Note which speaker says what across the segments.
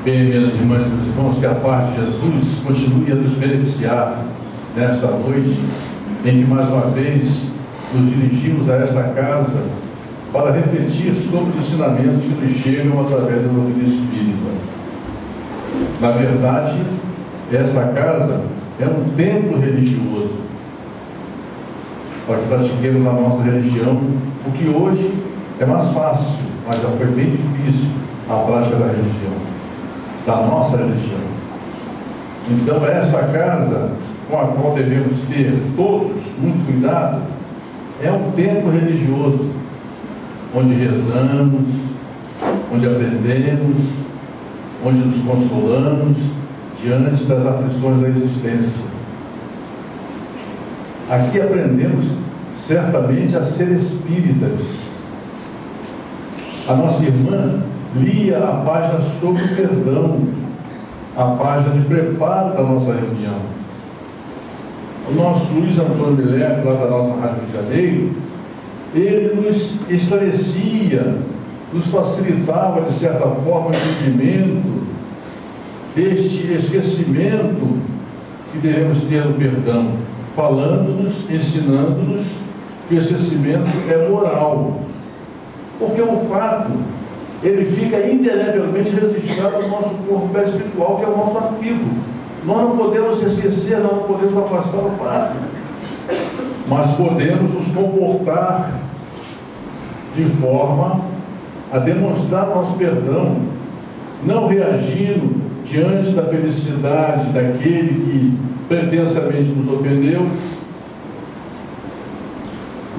Speaker 1: Bem, minhas irmãs e meus irmãos, que a paz de Jesus continue a nos beneficiar nesta noite, em que mais uma vez nos dirigimos a esta casa para refletir sobre os ensinamentos que nos chegam através da doutrina espírita. Na verdade, esta casa é um templo religioso para que pratiquemos a nossa religião, o que hoje é mais fácil, mas já foi bem difícil a prática da religião, da nossa religião. Então, esta casa, com a qual devemos ter todos muito cuidado, é um templo religioso, onde rezamos, onde aprendemos, onde nos consolamos diante das aflições da existência. Aqui aprendemos certamente a ser espíritas. A nossa irmã lia a página sobre o perdão, a página de preparo da nossa reunião. O nosso Luiz Antônio Mileco, lá da nossa Rádio Rio de Janeiro, ele nos esclarecia, nos facilitava, de certa forma, o entendimento deste esquecimento que devemos ter no perdão, falando-nos, ensinando-nos que o esquecimento é moral, porque o fato, ele fica indelevelmente registrado no nosso corpo espiritual, que é o nosso arquivo. Nós não podemos esquecer, nós não podemos afastar o fato, mas podemos nos comportar de forma a demonstrar nosso perdão, não reagindo diante da felicidade daquele que pretensamente nos ofendeu,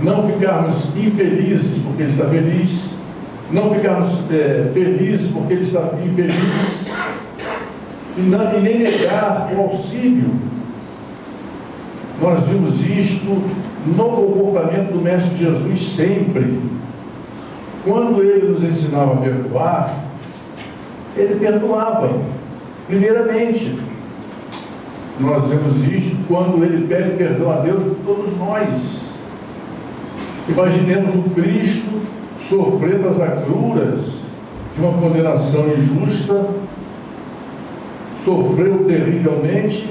Speaker 1: não ficarmos infelizes porque ele está feliz, não ficarmos felizes porque ele está infeliz, e nem negar o auxílio. Nós vimos isto no comportamento do Mestre Jesus sempre. Quando ele nos ensinava a perdoar, ele perdoava, primeiramente. Nós vemos isto quando ele pede perdão a Deus por todos nós. Imaginemos o Cristo sofrendo as agruras de uma condenação injusta, sofreu terrivelmente,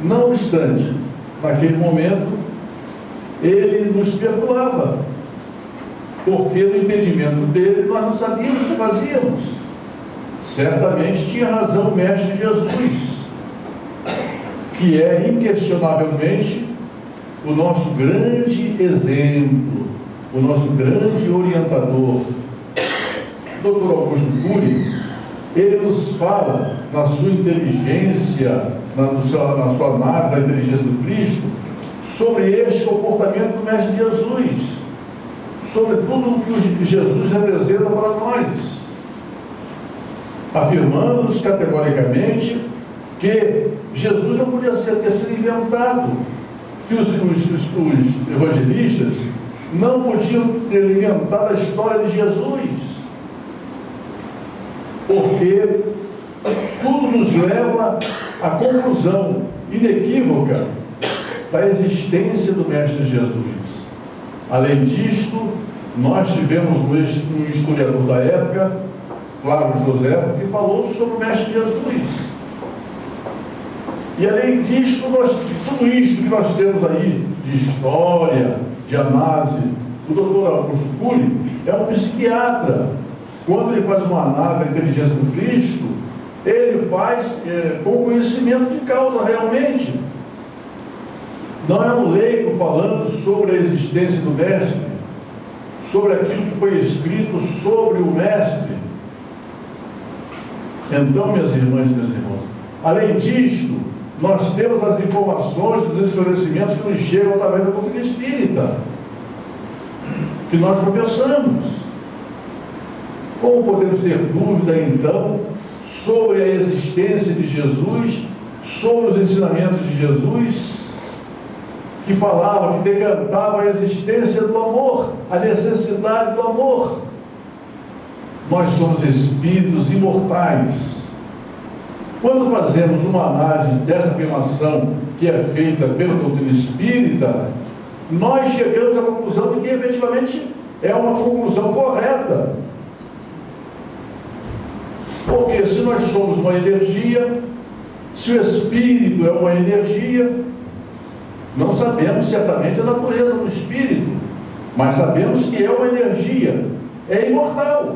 Speaker 1: não obstante, naquele momento, ele nos perdoava, porque no entendimento dele nós não sabíamos o que fazíamos. Certamente tinha razão o Mestre Jesus, que é inquestionavelmente o nosso grande exemplo, o nosso grande orientador. Dr. Augusto Cury, ele nos fala na sua inteligência, na sua análise da inteligência do Cristo, sobre este comportamento do Mestre Jesus, sobre tudo o que Jesus representa para nós, afirmando-nos categoricamente que Jesus não podia ter sido inventado, que os evangelistas não podiam ter inventado a história de Jesus, porque tudo nos leva à conclusão inequívoca da existência do Mestre Jesus. Além disto, nós tivemos um historiador da época, Flávio José, que falou sobre o Mestre Jesus. E além disto, tudo isto que nós temos aí de história, de análise, o Dr. Augusto Cury é um psiquiatra. Quando ele faz uma análise da inteligência do Cristo, ele faz com conhecimento de causa realmente. Não é um leigo falando sobre a existência do Mestre, sobre aquilo que foi escrito sobre o Mestre. Então, minhas irmãs e meus irmãos, além disto, nós temos as informações, os esclarecimentos que nos chegam através da doutrina espírita, que nós professamos. Como podemos ter dúvida, então, sobre a existência de Jesus, sobre os ensinamentos de Jesus, que falava, que decantava a existência do amor, a necessidade do amor? Nós somos espíritos imortais. Quando fazemos uma análise dessa afirmação que é feita pela doutrina espírita, nós chegamos à conclusão de que efetivamente é uma conclusão correta. Porque se nós somos uma energia, se o Espírito é uma energia, não sabemos certamente a natureza do Espírito, mas sabemos que é uma energia, é imortal.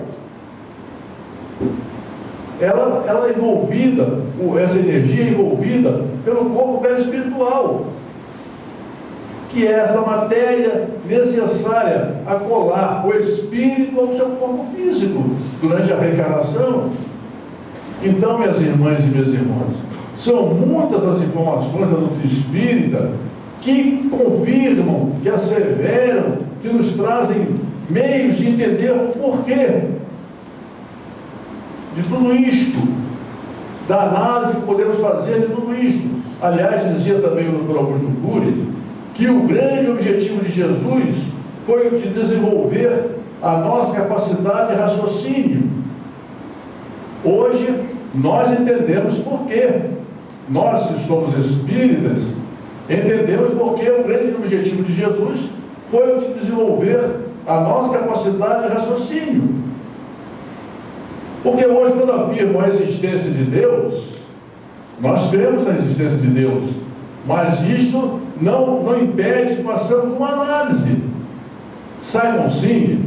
Speaker 1: Ela é envolvida, essa energia é envolvida pelo corpo perispiritual, que é essa matéria necessária a colar o espírito ao seu corpo físico durante a reencarnação. Então, minhas irmãs e meus irmãos, são muitas as informações da doutrina espírita que confirmam, que asseveram, que nos trazem meios de entender o porquê de tudo isto, da análise que podemos fazer de tudo isto. Aliás, dizia também o Dr. Augusto Cury que o grande objetivo de Jesus foi o de desenvolver a nossa capacidade de raciocínio. Hoje, nós entendemos por quê. Nós que somos espíritas, entendemos por que o grande objetivo de Jesus foi o de desenvolver a nossa capacidade de raciocínio. Porque hoje, quando afirmam a existência de Deus, nós cremos na existência de Deus, mas isto não impede que façamos uma análise. Simon Sinek,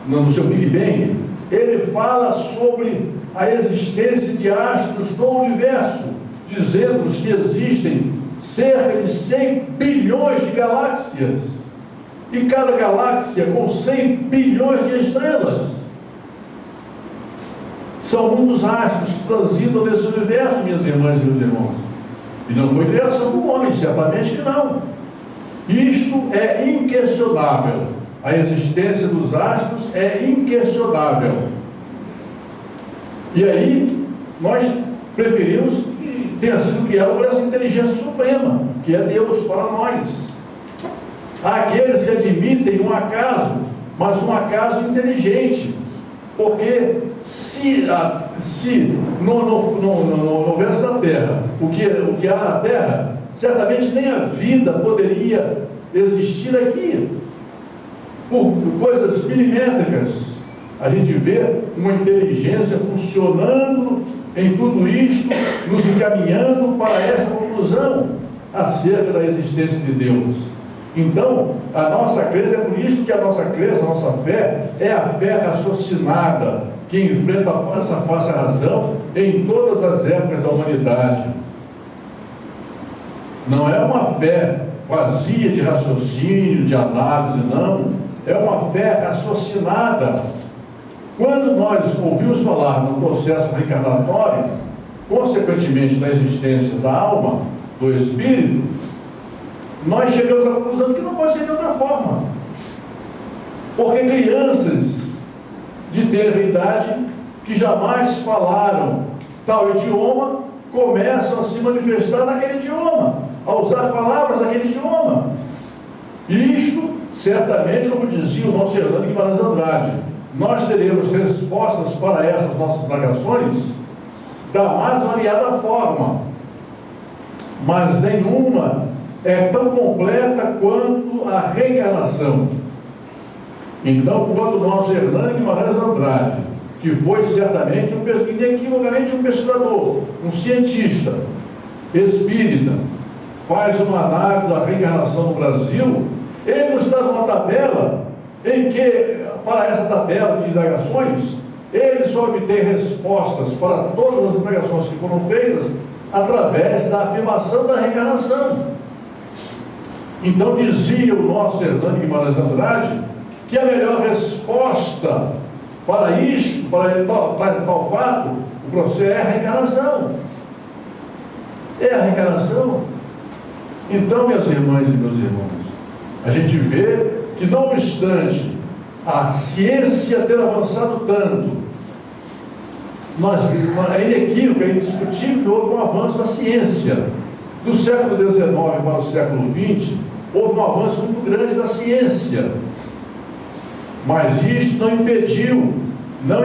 Speaker 1: no seu Big Bang, ele fala sobre a existência de astros do universo, dizendo-nos que existem cerca de 100 bilhões de galáxias, e cada galáxia com 100 bilhões de estrelas. São muitos astros que transitam nesse universo, minhas irmãs e meus irmãos. E não foi criação do homem, certamente que não. Isto é inquestionável. A existência dos astros é inquestionável. E aí, nós preferimos que tenha sido criado por essa inteligência suprema, que é Deus para nós. Há aqueles que admitem um acaso, mas um acaso inteligente. Porque se no verso da terra, o que há na terra, certamente nem a vida poderia existir aqui. Por coisas milimétricas, a gente vê uma inteligência funcionando em tudo isto, nos encaminhando para essa conclusão acerca da existência de Deus. Então, a nossa crença, é por isso que a nossa crença, a nossa fé, é a fé raciocinada, que enfrenta essa falsa razão em todas as épocas da humanidade. Não é uma fé vazia de raciocínio, de análise, não. É uma fé raciocinada. Quando nós ouvimos falar no processo reencarnatório, consequentemente da existência da alma, do espírito, nós chegamos à conclusão que não pode ser de outra forma. Porque crianças de tenra idade, que jamais falaram tal idioma, começam a se manifestar naquele idioma, a usar palavras daquele idioma. E isto, certamente, como dizia o nosso Hernando Guimarães Andrade, nós teremos respostas para essas nossas indagações da mais variada forma, mas nenhuma é tão completa quanto a reencarnação. Então, quando o nosso Hernando Guimarães Andrade, que foi certamente inequivocamente um pesquisador, um cientista espírita, faz uma análise da reencarnação no Brasil, ele nos traz uma tabela em que, para essa tabela de indagações, ele só obtém respostas para todas as indagações que foram feitas através da afirmação da reencarnação. Então, dizia o nosso Hernando Guimarães Andrade que a melhor resposta para isto, para tal fato, o processo é a reencarnação. É a reencarnação. Então, minhas irmãs e meus irmãos, a gente vê que, não obstante a ciência ter avançado tanto, é inequívoco, é indiscutível que houve um avanço da ciência. Do século XIX para o século XX, houve um avanço muito grande da ciência. Mas isso não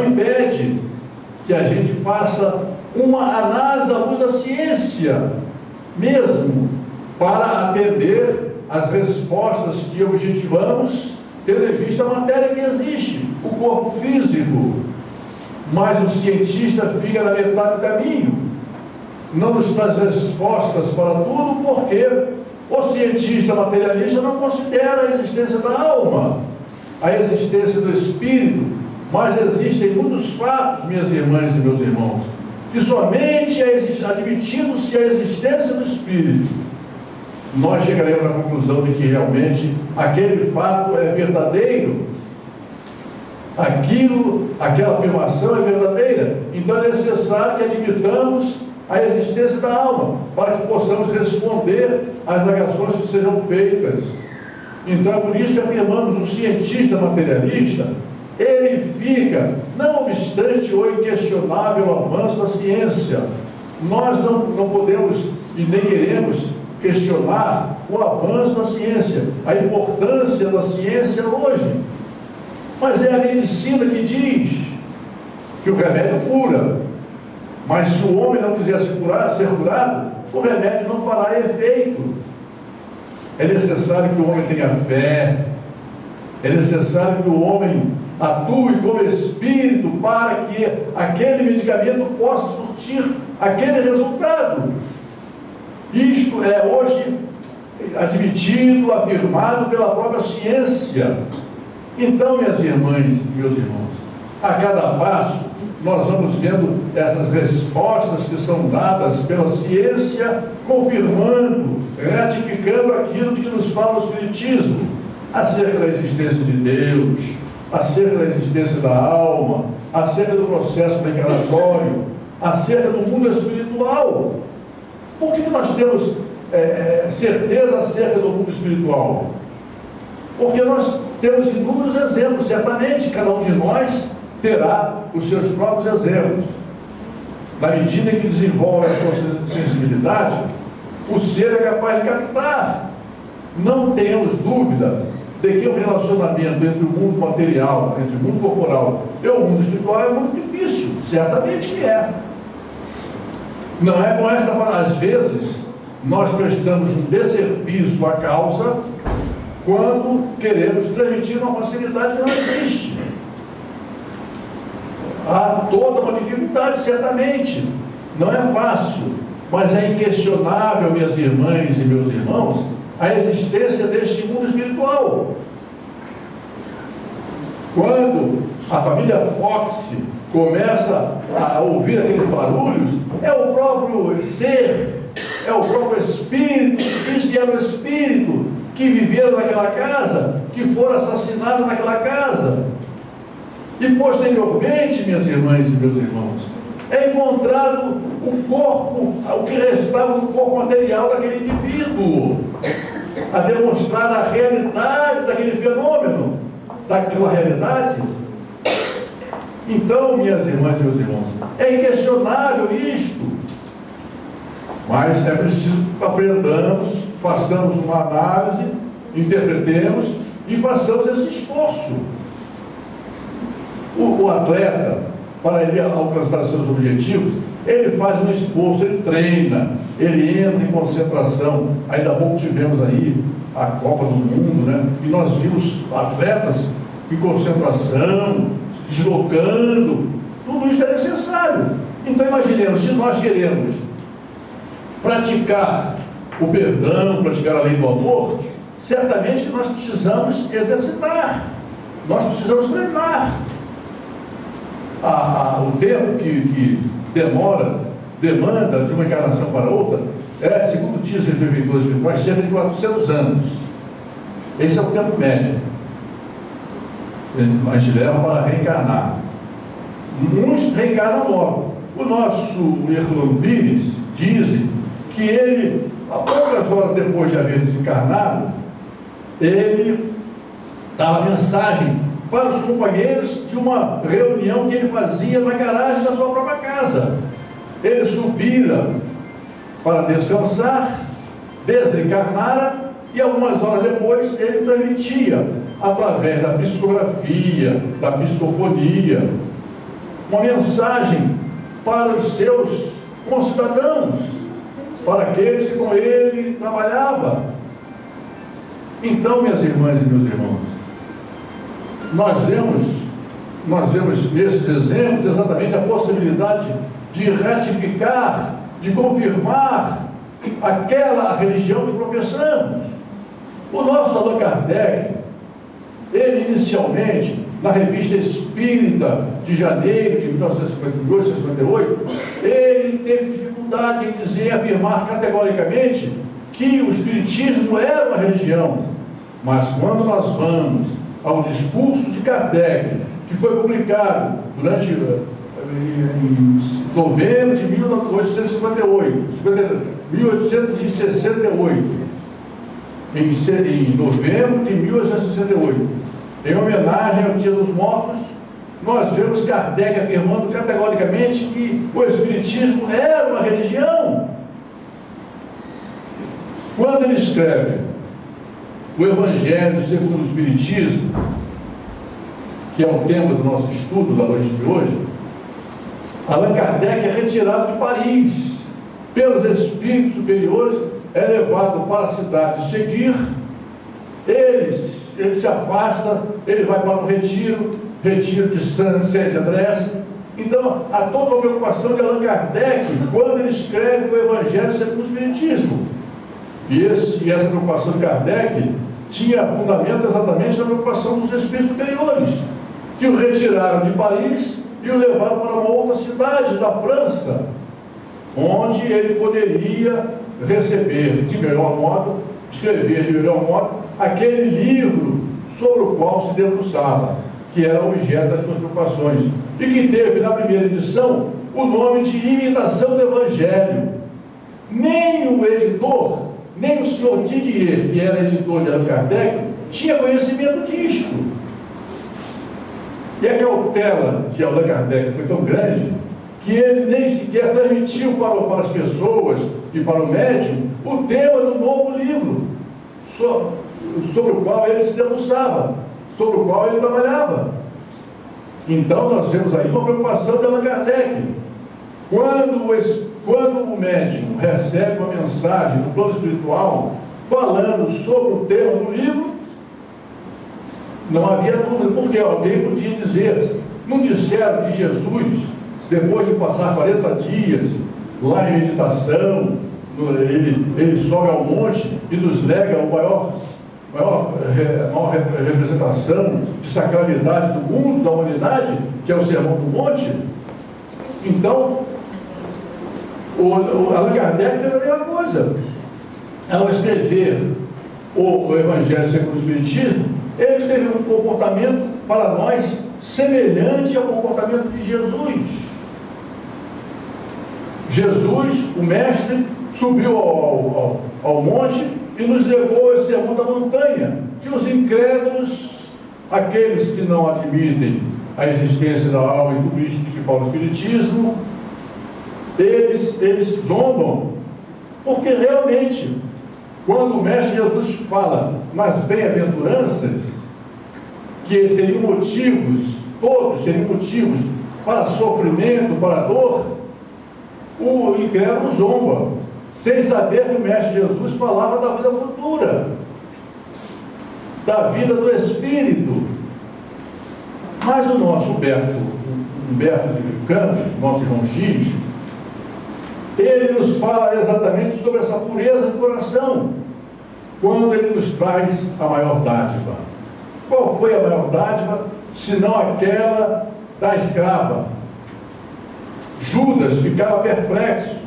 Speaker 1: impede que a gente faça uma análise à luz da ciência, mesmo para atender às respostas que objetivamos, tendo em vista a matéria que existe, o corpo físico. mas o cientista fica na metade do caminho, não nos traz respostas para tudo, porque o cientista materialista não considera a existência da alma, a existência do espírito, mas existem muitos fatos, minhas irmãs e meus irmãos, que somente admitindo-se a existência do espírito, nós chegaremos à conclusão de que realmente aquele fato é verdadeiro, aquela afirmação é verdadeira. Então é necessário que admitamos a existência da alma, para que possamos responder às indagações que sejam feitas. Então é por isso que afirmamos: o cientista materialista, ele fica, não obstante o inquestionável avanço da ciência. Nós não podemos e nem queremos questionar o avanço da ciência, a importância da ciência hoje. Mas é a medicina que diz que o remédio cura. Mas se o homem não quiser ser curado, o remédio não fará efeito. É necessário que o homem tenha fé, é necessário que o homem atue como espírito para que aquele medicamento possa surtir aquele resultado. Isto é hoje admitido, afirmado pela própria ciência. Então, minhas irmãs e meus irmãos, a cada passo nós vamos vendo essas respostas que são dadas pela ciência, confirmando, ratificando aquilo que nos fala o Espiritismo, acerca da existência de Deus, acerca da existência da alma, acerca do processo reencarnatório, acerca do mundo espiritual. Por que nós temos certeza acerca do mundo espiritual? Porque nós temos inúmeros exemplos, certamente, cada um de nós terá os seus próprios exemplos. Na medida em que desenvolve a sua sensibilidade, o ser é capaz de captar. Não tenhamos dúvida de que o relacionamento entre o mundo material, entre o mundo corporal e o mundo espiritual é muito difícil, certamente que é. Não é com esta, às vezes, nós prestamos um desserviço à causa quando queremos transmitir uma facilidade que não existe. Há toda uma dificuldade, certamente. Não é fácil, mas é inquestionável, minhas irmãs e meus irmãos, a existência deste mundo espiritual. Quando a família Fox começa a ouvir aqueles barulhos, é o próprio ser, é o próprio espírito, que era o espírito que viveram naquela casa, que foram assassinados naquela casa. E posteriormente, minhas irmãs e meus irmãos, é encontrado o corpo, o que restava do corpo material daquele indivíduo, a demonstrar a realidade daquele fenômeno, daquela realidade. Então, minhas irmãs e meus irmãos, é inquestionável isto, mas é preciso que aprendamos, façamos uma análise, interpretemos e façamos esse esforço. O atleta, para ele alcançar seus objetivos, ele faz um esforço, ele treina, ele entra em concentração. Ainda há pouco tivemos aí a Copa do Mundo, né? E nós vimos atletas em concentração, se deslocando. Tudo isso é necessário. Então imaginemos, se nós queremos praticar o perdão, praticar a lei do amor, certamente que nós precisamos exercitar, nós precisamos treinar. O tempo que demanda de uma encarnação para outra, segundo diz os benfeitores espirituais, cerca de 400 anos. Esse é o tempo médio. A gente leva para reencarnar. Muitos reencarnam logo. O nosso Herculano Pires dizem que ele, a poucas horas depois de haver desencarnado, ele dava mensagem para os companheiros de uma reunião que ele fazia na garagem da sua própria casa. Ele subira para descansar, desencarnara, e algumas horas depois ele transmitia, através da psicografia, da psicofonia, uma mensagem para os seus concidadãos, para aqueles que com ele trabalhava. Então, minhas irmãs e meus irmãos, nós vemos nós vemos nesses exemplos exatamente a possibilidade de ratificar, de confirmar aquela religião que professamos. O nosso Allan Kardec, ele inicialmente, na Revista Espírita de janeiro de 1952, 58, ele teve dificuldade em dizer, afirmar categoricamente que o Espiritismo era uma religião. Mas quando nós vamos ao discurso de Kardec, que foi publicado durante em novembro de 1868, em novembro de 1868, em homenagem ao Dia dos Mortos, nós vemos Kardec afirmando categoricamente que o Espiritismo era uma religião. Quando ele escreve o Evangelho segundo o Espiritismo, que é o tema do nosso estudo da noite de hoje, Allan Kardec é retirado de Paris pelos espíritos superiores, é levado para a cidade de Seguir, ele se afasta, ele vai para um retiro de Saint-Andrés. Então, há toda uma preocupação de Allan Kardec quando ele escreve o Evangelho segundo o Espiritismo. E essa preocupação de Kardec tinha fundamento exatamente na preocupação dos espíritos superiores, que o retiraram de Paris e o levaram para uma outra cidade da França, onde ele poderia receber de melhor modo, escrever de melhor modo, aquele livro sobre o qual se debruçava, que era objeto das suas preocupações, e que teve na primeira edição o nome de Imitação do Evangelho. Nem o editor, nem o senhor Didier, que era editor de Allan Kardec, tinha conhecimento disto. E a cautela de Allan Kardec foi tão grande que ele nem sequer transmitiu para as pessoas e para o médium o tema do novo livro, sobre o qual ele se debruçava, sobre o qual ele trabalhava. Então nós vemos aí uma preocupação de Allan Kardec. Quando o médium recebe uma mensagem no plano espiritual falando sobre o tema do livro, não havia dúvida, porque alguém podia dizer, não disseram que Jesus, depois de passar 40 dias lá em meditação, ele sobe ao monte e nos lega a maior representação de sacralidade do mundo, da humanidade, que é o Sermão do Monte. Então, o Allan Kardec fez a mesma coisa. Ao escrever o Evangelho segundo o Espiritismo, ele teve um comportamento para nós semelhante ao comportamento de Jesus. Jesus, o Mestre, subiu ao monte e nos levou esse sermão da montanha, que os incrédulos, aqueles que não admitem a existência da alma e tudo isso que fala o Espiritismo, eles zombam, porque realmente, quando o Mestre Jesus fala nas bem-aventuranças, que seriam motivos, todos seriam motivos para sofrimento, para dor, o incrédulo zomba, sem saber que o Mestre Jesus falava da vida futura, da vida do Espírito. Mas o nosso Humberto de Campos, nosso irmão X, ele nos fala exatamente sobre essa pureza do coração, quando ele nos traz a maior dádiva. Qual foi a maior dádiva, senão aquela da escrava? Judas ficava perplexo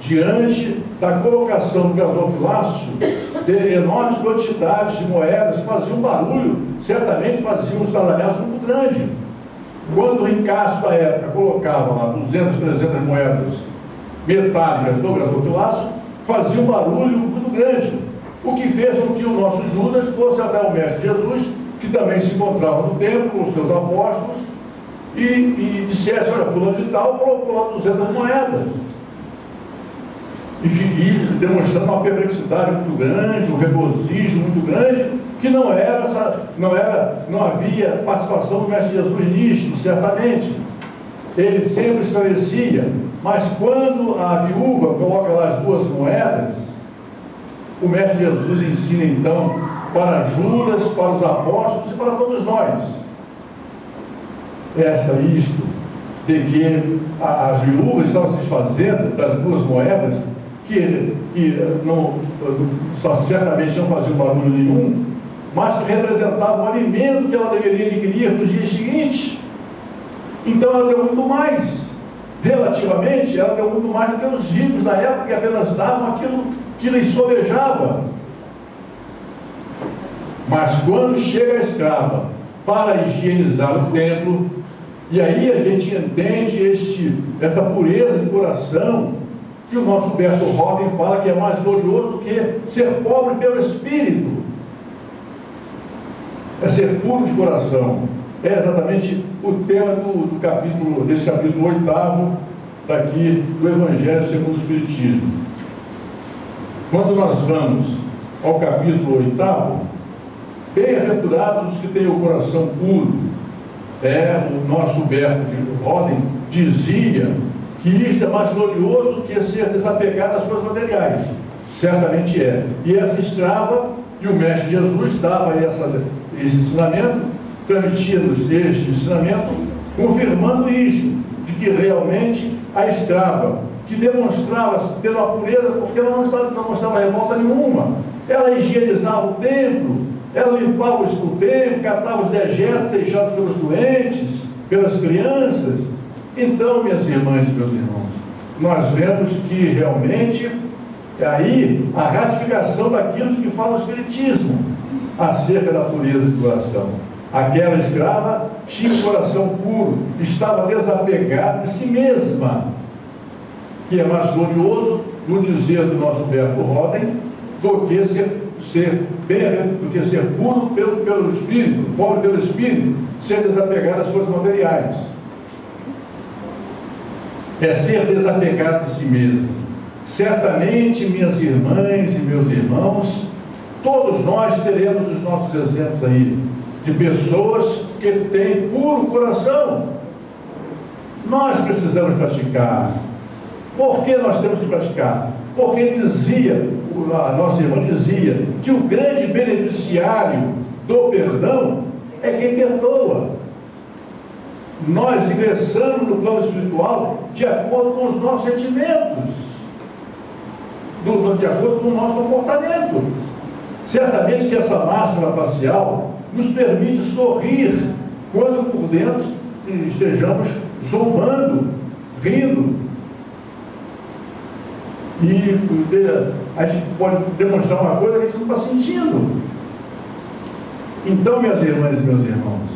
Speaker 1: diante da colocação do gasofilácio de enormes quantidades de moedas que faziam barulho, certamente faziam um estardalhaço muito grande. Quando o Ricaço da época colocava lá 200, 300 moedas metálicas do gasofilácio, fazia um barulho muito grande, o que fez com que o nosso Judas fosse até o Mestre Jesus, que também se encontrava no templo com os seus apóstolos, e dissesse: olha, fulano de tal colocou lá 200 moedas, e demonstrando uma perplexidade muito grande, um regozijo muito grande, que não havia participação do Mestre Jesus nisto, certamente. Ele sempre esclarecia, mas quando a viúva coloca lá as 2 moedas, o Mestre Jesus ensina então para Judas, para os apóstolos e para todos nós. isto, de que as viúvas estavam se desfazendo das 2 moedas, que não, só certamente não faziam barulho nenhum, mas que representavam o alimento que ela deveria adquirir nos dias seguintes. Então ela deu muito mais. Relativamente, ela deu muito mais do que os ricos da época, que apenas davam aquilo que lhes sobejava. Mas quando chega a escrava para higienizar o templo, e aí a gente entende essa pureza de coração, que o nosso Berto Robin fala que é mais glorioso do que ser pobre pelo Espírito. É ser puro de coração. É exatamente o tema desse capítulo 8º daqui do Evangelho segundo o Espiritismo. Quando nós vamos ao capítulo 8º, bem-aventurados os que têm o coração puro. O nosso Berto de Roden dizia que isto é mais glorioso do que ser desapegado às coisas materiais. Certamente é. E essa escrava, que o Mestre Jesus dava esse ensinamento, transmitia-nos este ensinamento, confirmando isto, de que realmente a escrava, que demonstrava ter uma pureza, porque ela não mostrava revolta nenhuma, ela higienizava o templo, ela limpava o templo, catava os dejetos deixados pelos doentes, pelas crianças. Então, minhas irmãs e meus irmãos, nós vemos que realmente é aí a ratificação daquilo que fala o Espiritismo acerca da pureza de coração. Aquela escrava tinha um coração puro, estava desapegada de si mesma, que é mais glorioso, no dizer do nosso Berto Roden, do que ser puro pelo Espírito, pobre pelo Espírito, ser desapegado às coisas materiais. É ser desapegado de si mesmo. Certamente, minhas irmãs e meus irmãos, todos nós teremos os nossos exemplos aí, de pessoas que têm puro coração. Nós precisamos praticar. Por que nós temos que praticar? Porque a nossa irmã dizia que o grande beneficiário do perdão é quem perdoa. Nós ingressamos no plano espiritual de acordo com os nossos sentimentos, de acordo com o nosso comportamento. Certamente que essa máscara facial nos permite sorrir quando por dentro estejamos zombando, rindo. E a gente pode demonstrar uma coisa que a gente não está sentindo. Então, minhas irmãs e meus irmãos,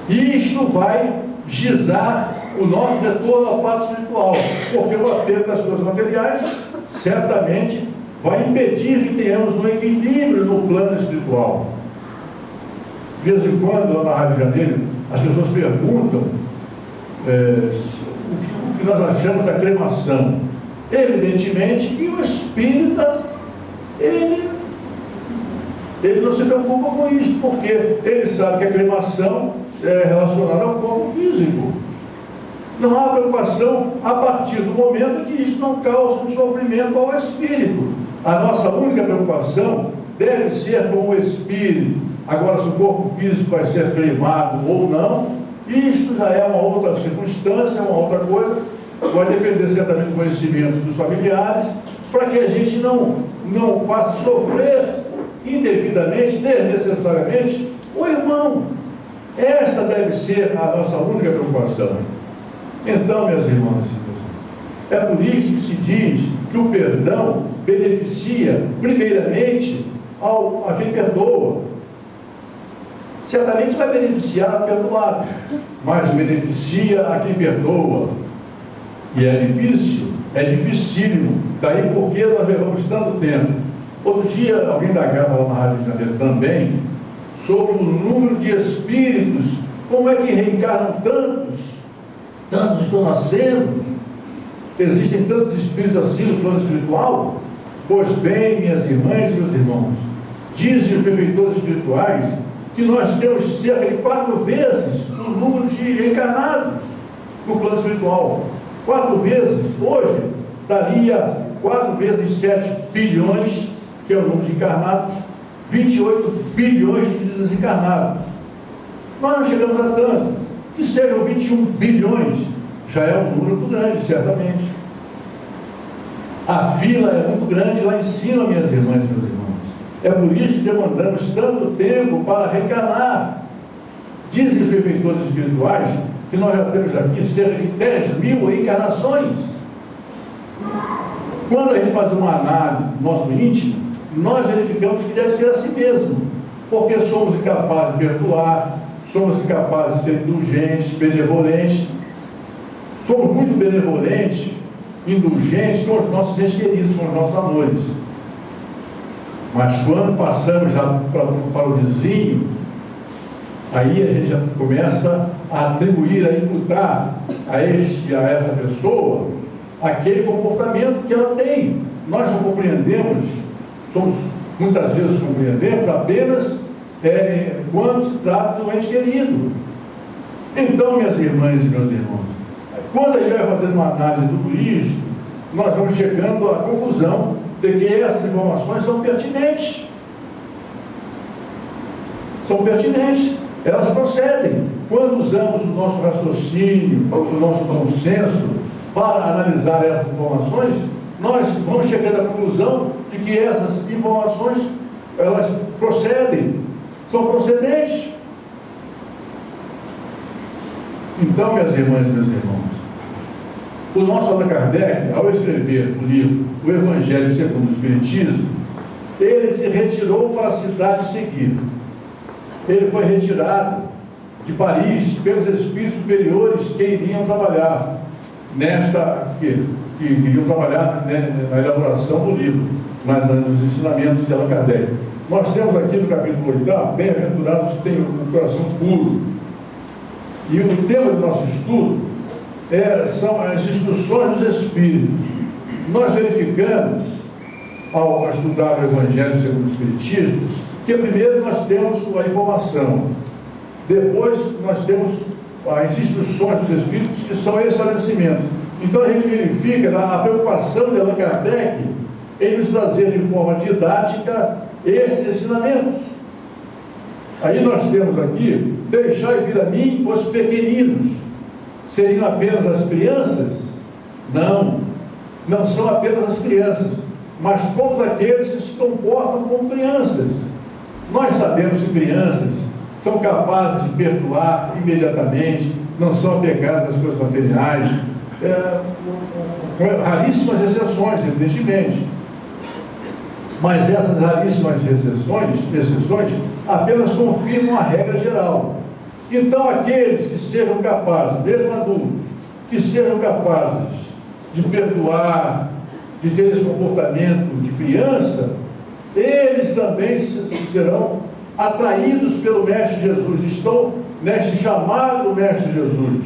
Speaker 1: isto vai gizar o nosso retorno à parte espiritual, porque o apego das coisas materiais certamente vai impedir que tenhamos um equilíbrio no plano espiritual. De vez em quando, lá na Rádio Janeiro, as pessoas perguntam o que nós achamos da cremação. Evidentemente que o espírita, ele não se preocupa com isso, porque ele sabe que a cremação é relacionada ao corpo físico. Não há preocupação a partir do momento que isso não causa um sofrimento ao espírito. A nossa única preocupação deve ser com o espírito. Agora, se o corpo físico vai ser cremado ou não, isto já é uma outra circunstância, uma outra coisa. Vai depender certamente do conhecimento dos familiares, para que a gente não faça sofrer indevidamente, desnecessariamente, o irmão. Esta deve ser a nossa única preocupação. Então, minhas irmãs, é por isso que se diz que o perdão beneficia, primeiramente, a quem perdoa. Certamente vai beneficiar o perdoado, mas beneficia a quem perdoa. E é difícil, é dificílimo. Daí porque nós levamos tanto tempo. Outro dia, alguém da Gama lá na Rádio de Janeiro também, sobre o número de espíritos, como é que reencarnam tantos estão nascendo, existem tantos espíritos assim no plano espiritual? Pois bem, minhas irmãs e meus irmãos, dizem os benfeitores espirituais que nós temos cerca de 4 vezes o número de reencarnados no plano espiritual. 4 vezes, hoje, daria 4 vezes 7 bilhões, que é o número de encarnados, 28 bilhões de desencarnados. Nós não chegamos a tanto. Que sejam 21 bilhões, já é um número muito grande, certamente. A fila é muito grande lá em cima, minhas irmãs e meus irmãos. É por isso que demandamos tanto tempo para reencarnar. Dizem os benfeitores espirituais que nós já temos aqui cerca de 10 mil reencarnações. Quando a gente faz uma análise do nosso íntimo, nós verificamos que deve ser assim mesmo, porque somos incapazes de perdoar, somos incapazes de ser indulgentes, benevolentes, somos muito benevolentes, indulgentes com os nossos entes queridos, com os nossos amores. Mas quando passamos já para o vizinho, aí a gente já começa a atribuir, a imputar a essa pessoa aquele comportamento que ela tem. Nós não compreendemos, muitas vezes compreendemos apenas quando se trata do ente querido. Então, minhas irmãs e meus irmãos, quando a gente vai fazendo uma análise do turismo, nós vamos chegando à conclusão de que essas informações são pertinentes. São pertinentes, elas procedem. Quando usamos o nosso raciocínio, o nosso bom senso para analisar essas informações, nós vamos chegando à conclusão de que essas informações, elas procedem, são procedentes. Então, minhas irmãs e meus irmãos, o nosso Allan Kardec, ao escrever o livro O Evangelho segundo o Espiritismo, ele se retirou para a cidade seguinte. Ele foi retirado de Paris pelos espíritos superiores que iriam trabalhar que iriam trabalhar na elaboração do livro, nos ensinamentos de Allan Kardec. Nós temos aqui no capítulo 8, bem-aventurados que têm o coração puro. E o tema do nosso estudo são as instruções dos Espíritos. Nós verificamos, ao estudar o Evangelho segundo o Espiritismo, que primeiro nós temos a informação, depois nós temos as instruções dos Espíritos, que são esclarecimento. Então a gente verifica a preocupação de Allan Kardec em nos trazer de forma didática esses ensinamentos. Aí nós temos aqui: deixai vir a mim os pequeninos. Seriam apenas as crianças? Não, não são apenas as crianças, mas todos aqueles que se comportam como crianças. Nós sabemos que crianças são capazes de perdoar imediatamente, não são apegadas às coisas materiais, raríssimas exceções, evidentemente. Mas essas raríssimas exceções apenas confirmam a regra geral. Então, aqueles que sejam capazes, mesmo adultos, que sejam capazes de perdoar, de ter esse comportamento de criança, eles também serão atraídos pelo Mestre Jesus, estão neste chamado do Mestre Jesus: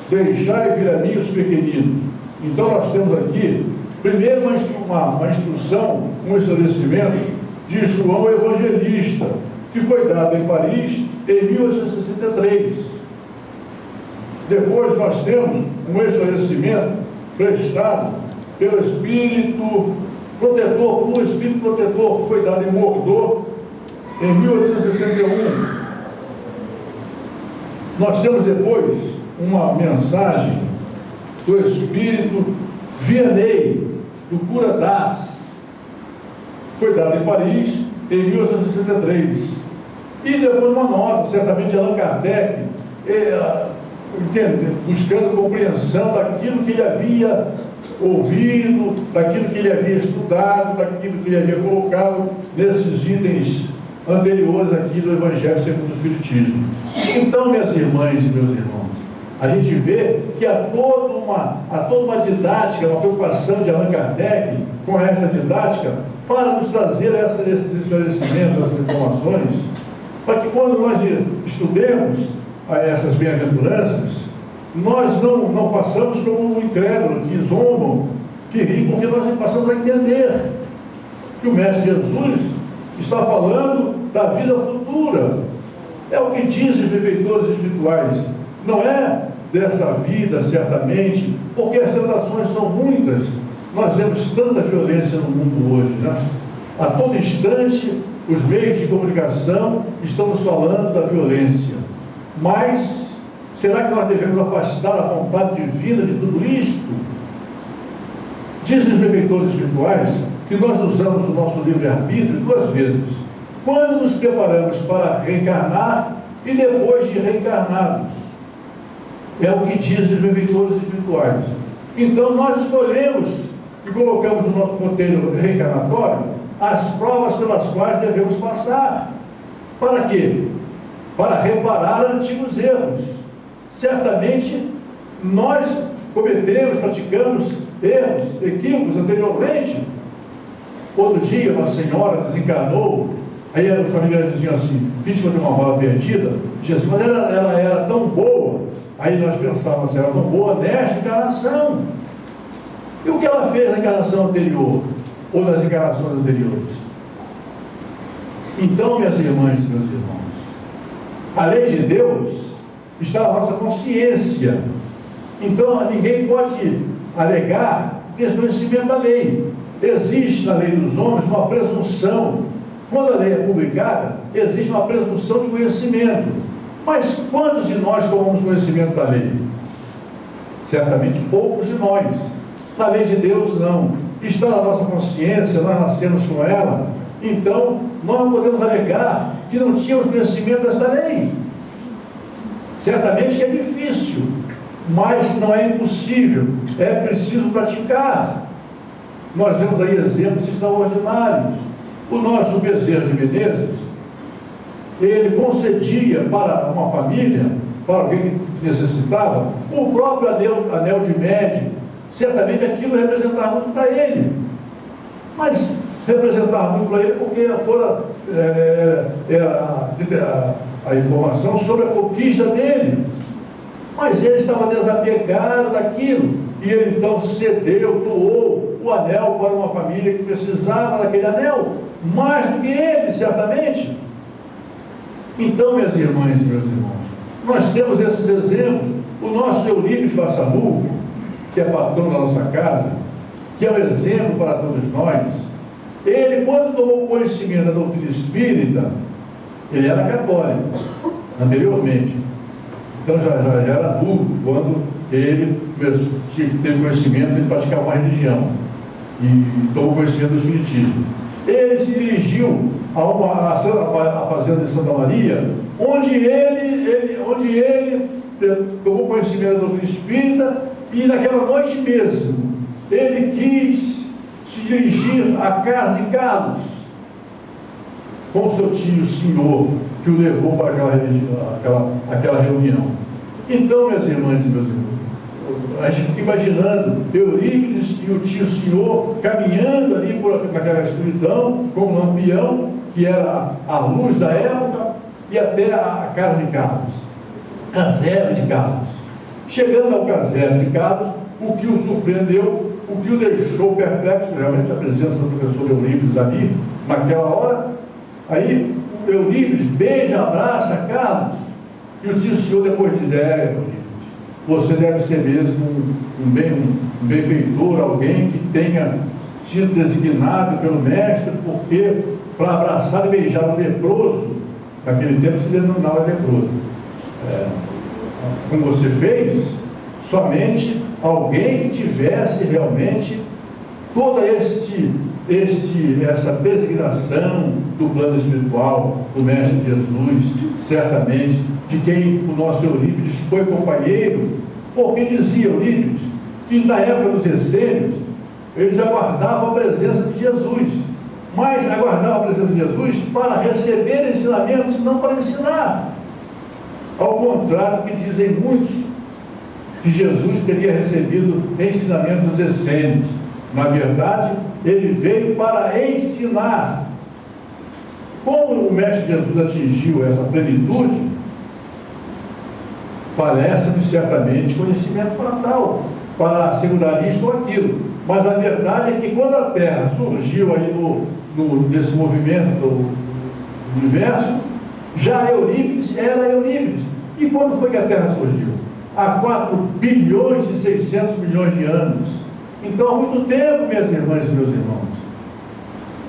Speaker 1: deixai vir a mim os pequeninos. Então nós temos aqui, primeiro, uma instrução, um esclarecimento de João Evangelista, que foi dado em Paris em 1863. Depois nós temos um esclarecimento prestado pelo Espírito Protetor, que foi dado em Bordeaux em 1861. Nós temos depois uma mensagem do Espírito Vianney, do Cura d'Ars, foi dado em Paris em 1863. E depois uma nota, certamente, de Allan Kardec, buscando compreensão daquilo que ele havia ouvido, daquilo que ele havia estudado, daquilo que ele havia colocado nesses itens anteriores aqui do Evangelho segundo o Espiritismo. Então, minhas irmãs e meus irmãos, a gente vê que há toda uma didática, uma preocupação de Allan Kardec com essa didática para nos trazer esses esclarecimentos, essas informações, para que quando nós estudemos essas bem-aventuranças, nós não façamos como um incrédulo que zombam, que ri, porque nós passamos a entender que o Mestre Jesus está falando da vida futura. É o que dizem os benfeitores espirituais. Não é dessa vida, certamente, porque as tentações são muitas. Nós vemos tanta violência no mundo hoje, né? A todo instante, os meios de comunicação estão nos falando da violência. Mas Será que nós devemos afastar a vontade divina de tudo isto? Dizem os benfeitores espirituais que nós usamos o nosso livre-arbítrio duas vezes. Quando nos preparamos para reencarnar e depois de reencarnados. É o que dizem os benfeitores espirituais. Então nós escolhemos e colocamos no nosso roteiro reencarnatório as provas pelas quais devemos passar. Para quê? Para reparar antigos erros. Certamente nós cometemos, praticamos erros, equívocos anteriormente. Outro dia uma senhora desencarnou, aí os familiares diziam assim, vítima de uma bala perdida, dizia assim, mas ela era tão boa. Aí nós pensávamos, ela era tão boa nesta encarnação. E o que ela fez na encarnação anterior? Ou nas encarnações anteriores? Então, minhas irmãs e meus irmãos, a lei de Deus está na nossa consciência. Então, ninguém pode alegar desconhecimento da lei. Existe na lei dos homens uma presunção. Quando a lei é publicada, existe uma presunção de conhecimento. Mas quantos de nós tomamos conhecimento da lei? Certamente poucos de nós. Na lei de Deus, não. Está na nossa consciência, nós nascemos com ela. Então, nós não podemos alegar que não tínhamos conhecimento desta lei. Certamente que é difícil, mas não é impossível. É preciso praticar. Nós vemos aí exemplos extraordinários. O nosso Bezerra de Menezes, ele concedia para uma família, para alguém que necessitava, o próprio anel de médico. Certamente aquilo representava muito para ele. Mas representava muito para ele porque fora a informação sobre a conquista dele. Mas ele estava desapegado daquilo. E ele então cedeu, doou o anel para uma família que precisava daquele anel, mais do que ele, certamente. Então, minhas irmãs e meus irmãos, nós temos esses exemplos. O nosso Eurípides Bassanufo, que é patrão da nossa casa, que é um exemplo para todos nós, ele, quando tomou conhecimento da doutrina espírita, ele era católico, anteriormente. Então já era adulto, quando ele teve conhecimento de praticar uma religião e tomou conhecimento do espiritismo. Ele se dirigiu a fazenda de Santa Maria, onde ele tomou conhecimento da doutrina espírita, e naquela noite mesmo ele quis se dirigir à casa de Carlos com o seu tio senhor, que o levou para aquela reunião. Então, minhas irmãs e meus irmãos, a gente fica imaginando Eurípides e o tio senhor caminhando ali por naquela escuridão com um lampião, que era a luz da época, e até a casa de Carlos, caserna de Carlos. Chegando ao caserna de Carlos, o que o surpreendeu, o que o deixou perplexo, realmente a presença do professor Eurípides ali, naquela hora. Aí Eurípides beija, abraça Carlos, e o tio senhor depois diz, Eurípides, você deve ser mesmo um benfeitor, alguém que tenha sido designado pelo mestre, porque para abraçar e beijar um leproso, naquele tempo se denominava leproso, como você fez, somente alguém que tivesse realmente toda essa designação do plano espiritual do Mestre Jesus, certamente, de quem o nosso Eurípides foi companheiro, porque dizia Eurípides que na época dos essênios eles aguardavam a presença de Jesus, mas aguardavam a presença de Jesus para receber ensinamentos, não para ensinar. Ao contrário do que dizem muitos, que Jesus teria recebido ensinamentos dos essênios. Na verdade, ele veio para ensinar. Como o Mestre Jesus atingiu essa plenitude, falece-lhe certamente conhecimento para tal, para assegurar isto ou aquilo. Mas a verdade é que quando a Terra surgiu aí nesse movimento do universo, já Eurípides era Eurípides. E quando foi que a Terra surgiu? Há 4 bilhões e 600 milhões de anos. Então, há muito tempo, minhas irmãs e meus irmãos,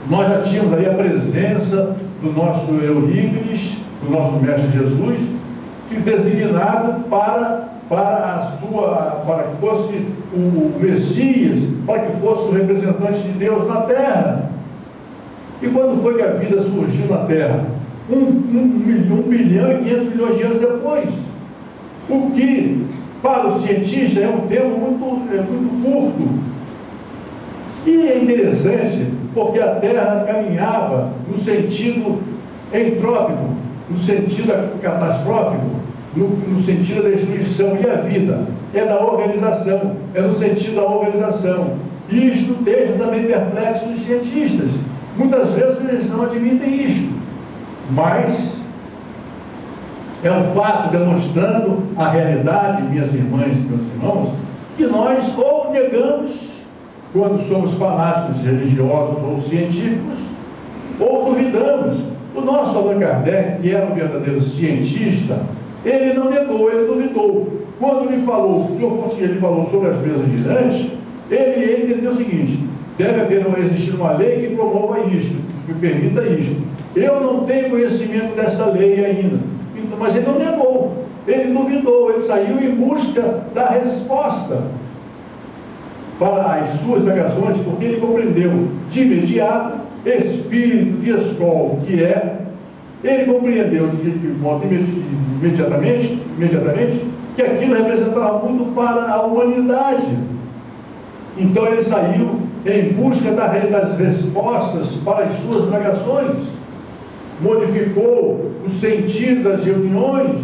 Speaker 1: nós já tínhamos aí a presença do nosso Eurípides, do nosso Mestre Jesus, designado para que fosse o Messias, para que fosse o representante de Deus na terra. E quando foi que a vida surgiu na terra? 1 bilhão e 500 milhões de anos depois. O que, para o cientista, é um tempo muito curto. E é interessante, porque a Terra caminhava no sentido entrópico, no sentido catastrófico, no sentido da destruição. E a vida é da organização, é no sentido da organização. E isto deixa também perplexos os cientistas. Muitas vezes eles não admitem isto, mas é um fato demonstrando a realidade, minhas irmãs e meus irmãos, que nós ou negamos quando somos fanáticos religiosos ou científicos, ou duvidamos. O nosso Allan Kardec, que era um verdadeiro cientista, ele não negou, ele duvidou. Quando ele falou, o senhor Fontinha, ele falou sobre as mesas girantes, ele entendeu o seguinte: deve existir uma lei que promova isto, que permita isto. Eu não tenho conhecimento desta lei ainda, mas ele não negou, ele duvidou, ele saiu em busca da resposta para as suas negações, porque ele compreendeu de imediato, espírito de escola que é, ele compreendeu de modo imediatamente que aquilo representava muito para a humanidade. Então ele saiu em busca das respostas para as suas negações, modificou o sentido das reuniões,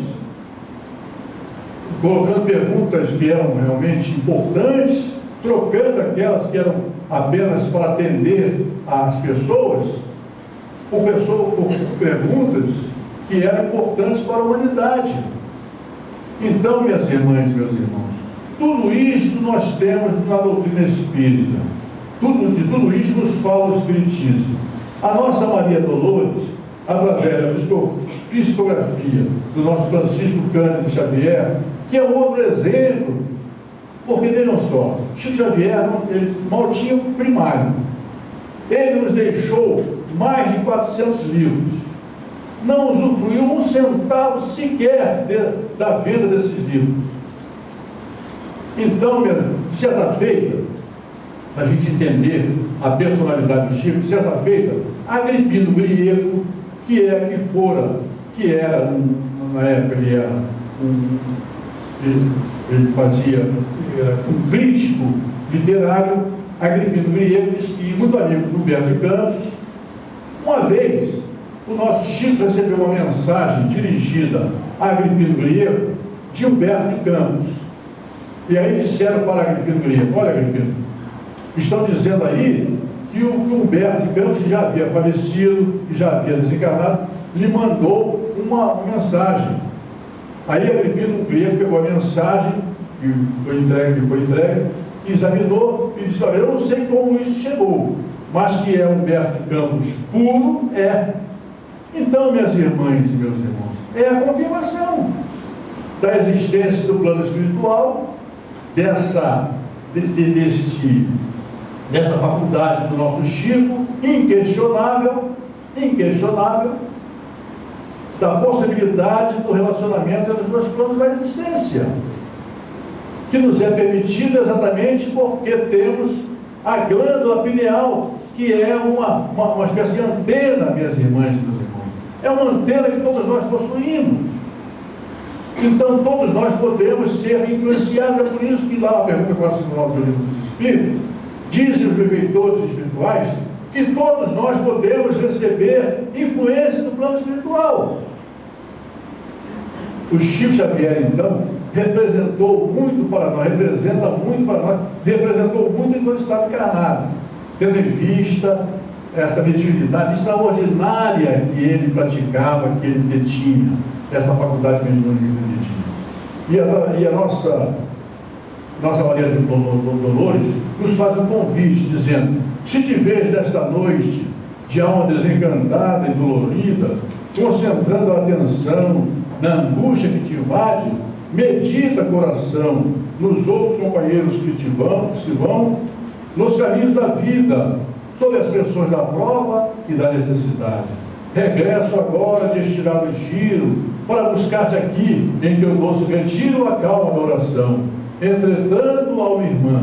Speaker 1: colocando perguntas que eram realmente importantes, trocando aquelas que eram apenas para atender às pessoas, por perguntas que eram importantes para a humanidade. Então, minhas irmãs e meus irmãos, tudo isto nós temos na doutrina espírita. De tudo isso nos fala o Espiritismo. A nossa Maria Dolores, através da psicografia do nosso Francisco Cândido Xavier, que é um outro exemplo, porque vejam só, Chico Xavier ele mal tinha o primário. Ele nos deixou mais de 400 livros. Não usufruiu um centavo sequer da venda desses livros. Então, de certa feita, para a gente entender a personalidade do Chico, de certa feita, Agripino Grieco, que era, na época ele fazia um crítico literário, Agripino Grieco, e muito amigo do Humberto de Campos. Uma vez, o nosso Chico recebeu uma mensagem dirigida a Agripino Grieco de Humberto de Campos. E aí disseram para Agripino Grieco: olha, Agripino, estão dizendo aí que o Humberto de Campos, que já havia falecido, que já havia desencarnado, lhe mandou uma mensagem. Aí Agripino Grieco pegou a mensagem, que foi entregue, examinou e disse: olha, eu não sei como isso chegou, mas que é Humberto de Campos puro, é. Então, minhas irmãs e meus irmãos, é a confirmação da existência do plano espiritual, dessa faculdade do nosso Chico, inquestionável, da possibilidade do relacionamento entre os dois planos da existência, que nos é permitido exatamente porque temos a glândula pineal, que é uma espécie de antena, minhas irmãs e meus irmãos. É uma antena que todos nós possuímos. Então todos nós podemos ser influenciados. É por isso que lá na pergunta que eu faço no livro dos Espíritos, dizem os benfeitores espirituais que todos nós podemos receber influência do plano espiritual. O Chico Xavier, então, representou muito para nós, representou muito enquanto estava encarnado, tendo em vista essa mediunidade extraordinária que ele praticava, que ele detinha, essa faculdade mediúnica que ele detinha. E a nossa Maria Dolores nos faz um convite, dizendo: se te vês nesta noite de alma desencantada e dolorida, concentrando a atenção na angústia que te invade, medita, coração, nos outros companheiros que se vão, nos caminhos da vida, sob as pressões da prova e da necessidade. regresso agora de estirar o giro, para buscar-te aqui, em teu doce retiro, a calma da oração. Entretanto, alma irmã,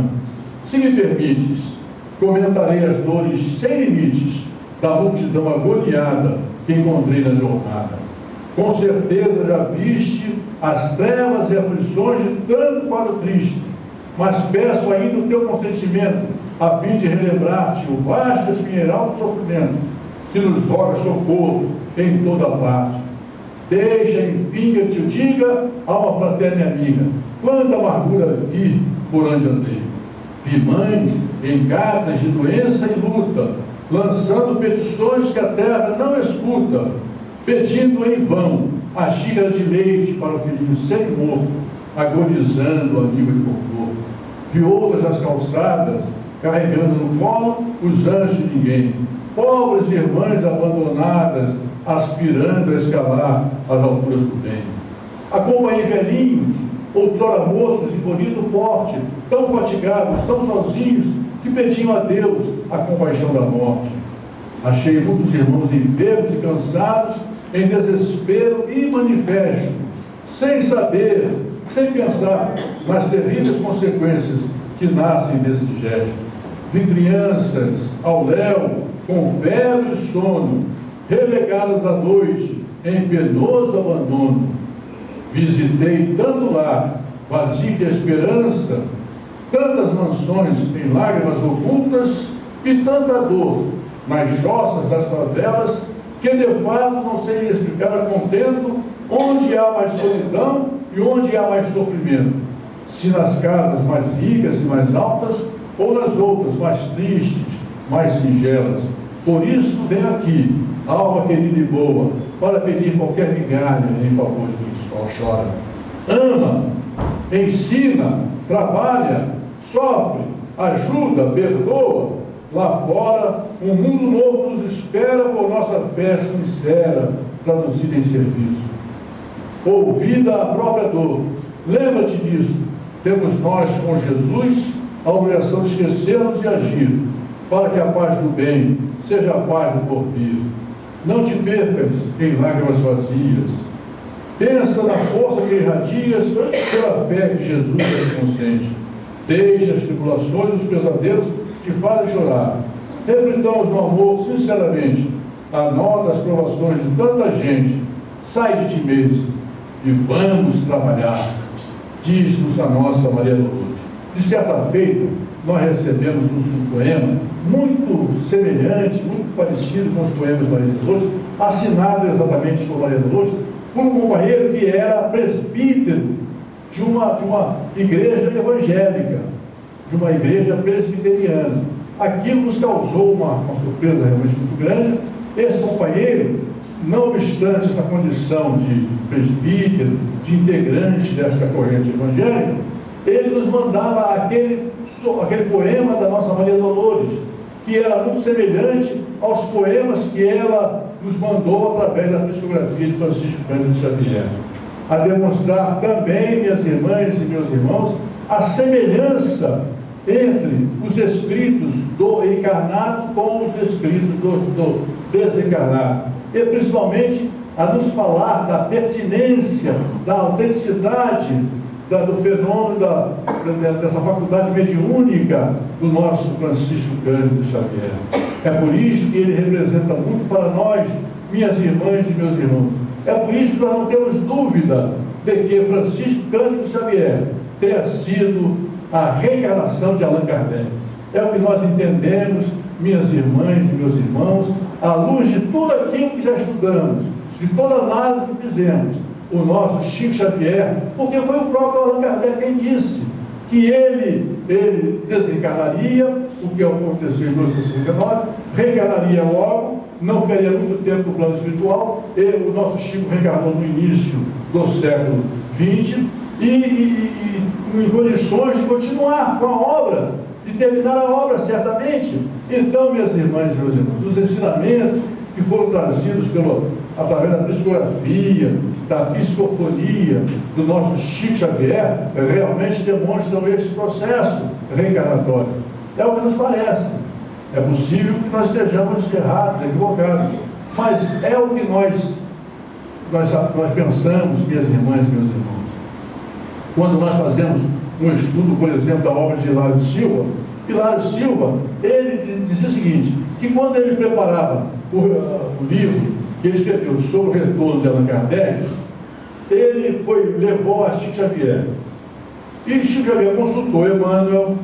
Speaker 1: se me permites, comentarei as dores sem limites da multidão agoniada que encontrei na jornada. Com certeza já viste as trevas e aflições de tanto quadro triste, mas peço ainda o teu consentimento, a fim de relembrar-te o vasto espinheiral do sofrimento, que nos roga socorro em toda parte. Deixa, enfim, que eu te diga, alma fraterna e amiga, quanta amargura vi por onde andei. Vi mães engatas de doença e luta, lançando petições que a terra não escuta, pedindo em vão a xícara de leite para o filhinho semi-morto, agonizando a língua de conforto. Vi outras nas calçadas, carregando no colo os anjos de ninguém. Pobres irmãs abandonadas, aspirando a escalar as alturas do bem. Acompanhei velhinhos, outrora moços de bonito porte, tão fatigados, tão sozinhos, que pediam a Deus a compaixão da morte. Achei muitos irmãos enfermos e cansados, em desespero e manifesto, sem saber, sem pensar nas terríveis consequências que nascem desse gesto. Vi crianças ao léu, com febre e sono, relegadas à noite, em penoso abandono. Visitei tanto lar, vazio de esperança, tantas mansões em lágrimas ocultas e tanta dor nas jossas das favelas, que de fato não sei explicar a contento onde há mais solidão e onde há mais sofrimento, se nas casas mais ricas e mais altas, ou nas outras mais tristes, mais singelas. Por isso venho aqui, alma querida e boa, para pedir qualquer migalha em favor de quem só chora. Ama, ensina, trabalha, sofre, ajuda, perdoa. Lá fora, um mundo novo nos espera por nossa fé sincera, traduzida em serviço. Ouvida a própria dor, lembra-te disso. Temos nós com Jesus a obrigação de esquecermos e agir, para que a paz do bem seja a paz do porvir. Não te percas em lágrimas vazias. Pensa na força que irradias pela fé que Jesus é consciente. Deixa as tribulações e os pesadelos que fazem chorar. Reflitamos no amor, sinceramente, a nó das provações de tanta gente. Sai de ti mesmo e vamos trabalhar, diz-nos a nossa Maria Dolores. De certa feita, nós recebemos um poema muito semelhante, muito parecido com os poemas de Maria Dolores, assinado exatamente por Maria Dolores, por um companheiro que era presbítero de uma igreja evangélica, de uma igreja presbiteriana. Aquilo nos causou uma surpresa realmente muito grande. Esse companheiro, não obstante essa condição de presbítero, de integrante desta corrente evangélica, ele nos mandava aquele poema da nossa Maria Dolores, que era muito semelhante aos poemas que ela nos mandou através da psicografia de Francisco Cândido Xavier, a demonstrar também, minhas irmãs e meus irmãos, a semelhança entre os escritos do encarnado com os escritos do desencarnado, e principalmente a nos falar da pertinência, da autenticidade do fenômeno dessa faculdade mediúnica do nosso Francisco Cândido Xavier. É por isso que ele representa muito para nós, minhas irmãs e meus irmãos. É por isso que nós não temos dúvida de que Francisco Cândido Xavier tenha sido a reencarnação de Allan Kardec. É o que nós entendemos, minhas irmãs e meus irmãos, à luz de tudo aquilo que já estudamos, de toda a análise que fizemos. O nosso Chico Xavier, porque foi o próprio Allan Kardec quem disse que ele desencarnaria, o que aconteceu em 1969, reencarnaria logo, não ficaria muito tempo no plano espiritual. O nosso Chico reencarnou no início do século XX e em condições de continuar com a obra, de terminar a obra, certamente. Então, minhas irmãs e meus irmãos, os ensinamentos que foram trazidos através da psicografia, da psicofonia do nosso Chico Xavier, realmente demonstram esse processo reencarnatório. É o que nos parece. É possível que nós estejamos errados, equivocados. Mas é o que nós pensamos, minhas irmãs e meus irmãos. Quando nós fazemos um estudo, por exemplo, da obra de Hilário Silva, ele dizia o seguinte, que quando ele preparava o livro que ele escreveu sobre o retorno de Allan Kardec, ele levou a Chico Xavier. E Chico Xavier consultou Emmanuel.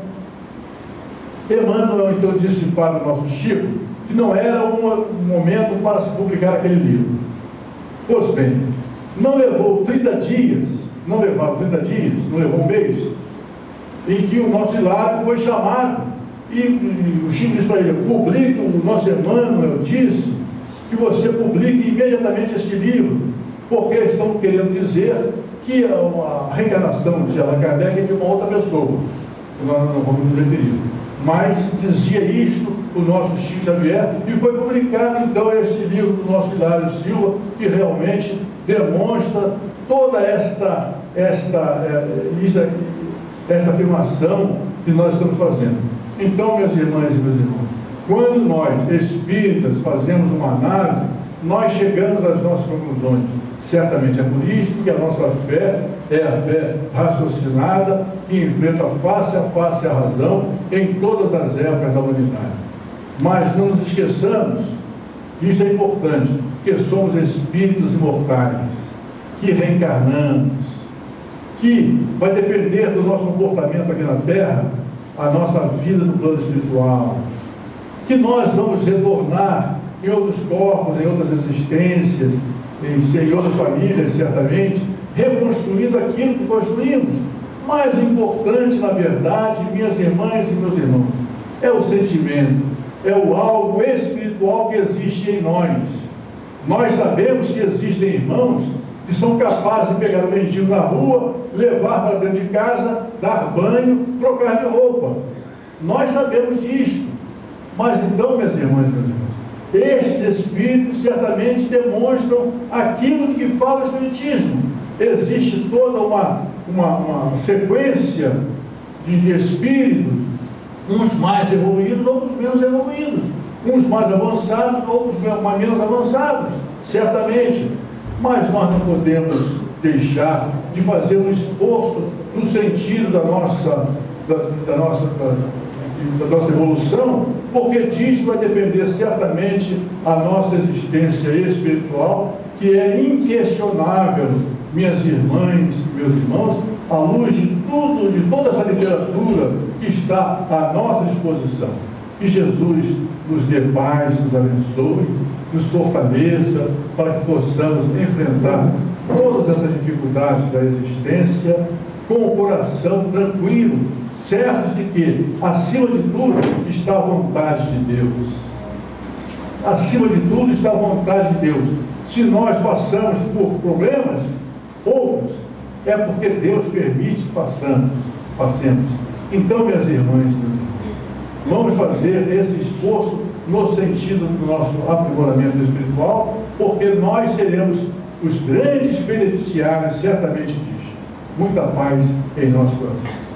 Speaker 1: Emmanuel então disse para o nosso Chico que não era um momento para se publicar aquele livro. Pois bem, não levou 30 dias, não levou um mês, em que o nosso Hilário foi chamado, e o Chico disse para ele, publica, o nosso Emmanuel disse que você publique imediatamente este livro, porque estão querendo dizer que a reencarnação de Allan Kardec é de uma outra pessoa, nós não vamos nos referir. Mas dizia isto o nosso Chico Xavier, e foi publicado então esse livro do nosso Hilário Silva, que realmente demonstra toda esta afirmação que nós estamos fazendo. Então, minhas irmãs e meus irmãos, quando nós, espíritas, fazemos uma análise, nós chegamos às nossas conclusões. Certamente é por isso que a nossa fé é a fé raciocinada, que enfrenta face a face a razão em todas as épocas da humanidade. Mas não nos esqueçamos, isso é importante, que somos espíritos imortais, que reencarnamos, que vai depender do nosso comportamento aqui na Terra, a nossa vida no plano espiritual, que nós vamos retornar em outros corpos, em outras existências, em outras famílias, certamente, reconstruindo aquilo que construímos. Mas o importante, na verdade, minhas irmãs e meus irmãos, é o sentimento, é o algo espiritual que existe em nós. Nós sabemos que existem irmãos que são capazes de pegar um mendigo na rua, levar para dentro de casa, dar banho, trocar de roupa. Nós sabemos disso. Mas então, minhas irmãs e meus irmãos, estes espíritos certamente demonstram aquilo de que fala o Espiritismo. Existe toda uma sequência de espíritos, uns mais evoluídos, outros menos evoluídos, uns mais avançados, outros menos avançados, certamente. Mas nós não podemos deixar de fazer um esforço no sentido da nossa evolução, porque disso vai depender certamente a nossa existência espiritual, que é inquestionável, minhas irmãs e meus irmãos, à luz de toda essa literatura que está à nossa disposição. Que Jesus nos dê paz, nos abençoe, nos fortaleça, para que possamos enfrentar todas essas dificuldades da existência com o coração tranquilo, certos de que, acima de tudo, está a vontade de Deus. Acima de tudo está a vontade de Deus. Se nós passamos por problemas, poucos, é porque Deus permite que passemos. Então, minhas irmãs, vamos fazer esse esforço no sentido do nosso aprimoramento espiritual, porque nós seremos os grandes beneficiários, certamente, disso. Muita paz em nosso coração.